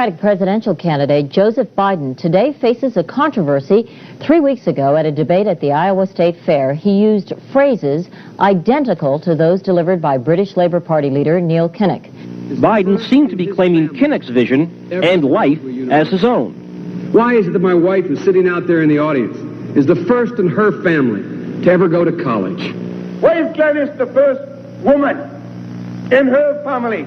Democratic presidential candidate Joseph Biden today faces a controversy. 3 weeks ago at a debate at the Iowa State Fair, he used phrases identical to those delivered by British Labour Party leader Neil Kinnock. Biden seemed to be claiming Kinnock's vision and life as his own. Why is it that my wife, who's sitting out there in the audience, is the first in her family to ever go to college? Why is Gladys the first woman in her family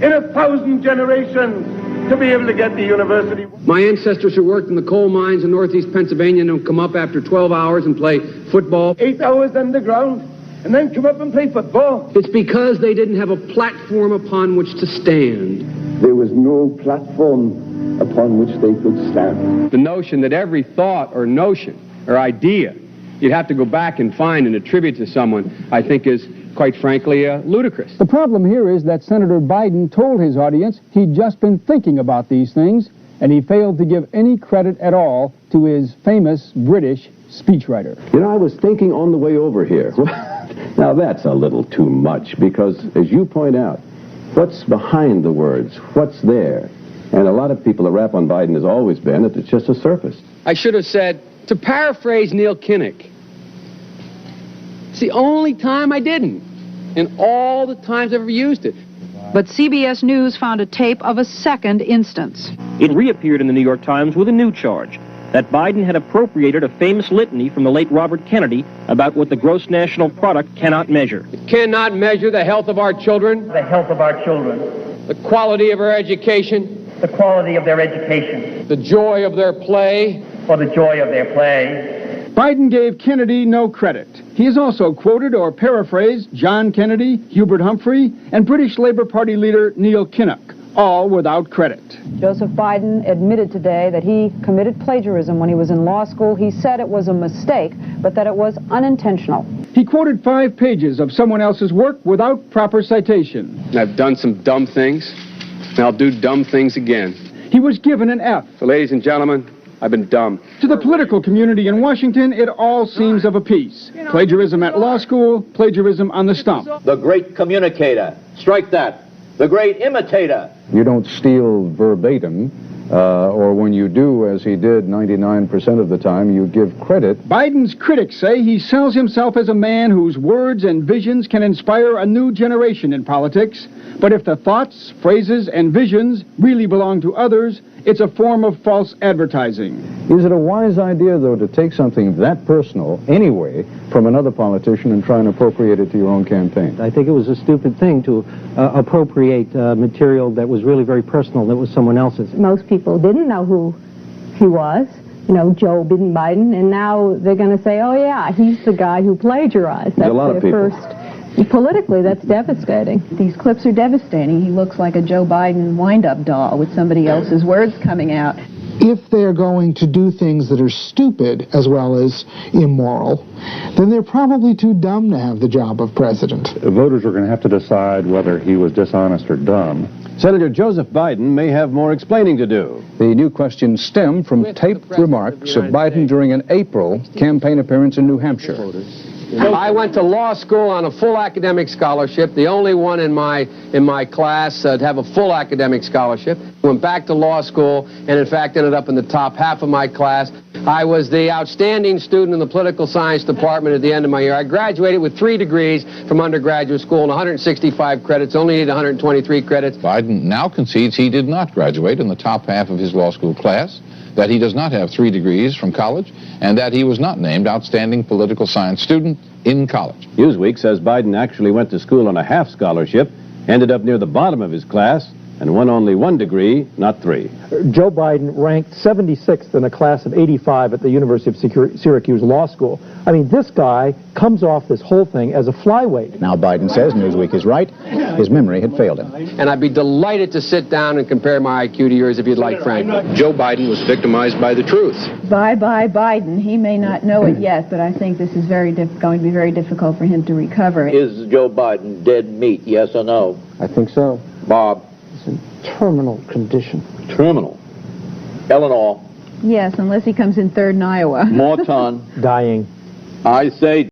in 1,000 generations to be able to get to university? My ancestors who worked in the coal mines in northeast Pennsylvania don't come up after 12 hours and play football. 8 hours underground and then come up and play football. It's because they didn't have a platform upon which to stand. There was no platform upon which they could stand. The notion that every thought or notion or idea you'd have to go back and find and attribute to someone, I think is, quite frankly, ludicrous. The problem here is that Senator Biden told his audience he'd just been thinking about these things, and he failed to give any credit at all to his famous British speechwriter. You know, I was thinking on the way over here. Now, that's a little too much, because, as you point out, what's behind the words? What's there? And a lot of people, the rap on Biden has always been that it's just a surface. I should have said, to paraphrase Neil Kinnock, it's the only time I didn't, and all the times I've ever used it. But CBS News found a tape of a second instance. It reappeared in the New York Times with a new charge, that Biden had appropriated a famous litany from the late Robert Kennedy about what the gross national product cannot measure. It cannot measure the health of our children, The health of our children, the quality of our education, the quality of their education, the joy of their play, or the joy of their play. Biden gave Kennedy no credit. He has also quoted or paraphrased John Kennedy, Hubert Humphrey, and British Labour Party leader Neil Kinnock, all without credit. Joseph Biden admitted today that he committed plagiarism when he was in law school. He said it was a mistake, but that it was unintentional. He quoted 5 pages of someone else's work without proper citation. I've done some dumb things, and I'll do dumb things again. He was given an F. So, ladies and gentlemen, I've been dumb. To the political community in Washington, it all seems of a piece. Plagiarism at law school, plagiarism on the stump. The great communicator. Strike that. The great imitator. You don't steal verbatim, or when you do, as he did 99% of the time, you give credit. Biden's critics say he sells himself as a man whose words and visions can inspire a new generation in politics. But if the thoughts, phrases, and visions really belong to others, it's a form of false advertising. Is it a wise idea, though, to take something that personal, anyway, from another politician and try and appropriate it to your own campaign? I think it was a stupid thing to appropriate material that was really very personal, that was someone else's. Most people didn't know who he was, you know, Joe Biden, and now they're going to say, oh yeah, he's the guy who plagiarized. That's a lot of people. Politically, that's devastating. These clips are devastating. He looks like a Joe Biden wind-up doll with somebody else's words coming out. If they're going to do things that are stupid as well as immoral, then they're probably too dumb to have the job of president. Voters are going to have to decide whether he was dishonest or dumb. Senator Joseph Biden may have more explaining to do. The new questions stem from taped remarks of Biden during an April campaign appearance in New Hampshire. I went to law school on a full academic scholarship, the only one in my class to have a full academic scholarship. Went back to law school and, in fact, ended up in the top half of my class. I was the outstanding student in the political science department at the end of my year. I graduated with 3 degrees from undergraduate school and 165 credits, only needed 123 credits. Biden now concedes he did not graduate in the top half of his law school class, that he does not have 3 degrees from college, and that he was not named outstanding political science student in college. Newsweek says Biden actually went to school on a half scholarship, ended up near the bottom of his class, and won only 1 degree, not 3. Joe Biden ranked 76th in a class of 85 at the University of Syracuse Law School. I mean, this guy comes off this whole thing as a flyweight. Now Biden says Newsweek is right. His memory had failed him. And I'd be delighted to sit down and compare my IQ to yours if you'd like, Frank. Joe Biden was victimized by the truth. Bye-bye Biden. He may not know it yet, but I think this is going to be very difficult for him to recover. Is Joe Biden dead meat, yes or no? I think so. Bob? It's in terminal condition. Terminal. Eleanor? Yes, unless he comes in third in Iowa. Morton? Dying. I say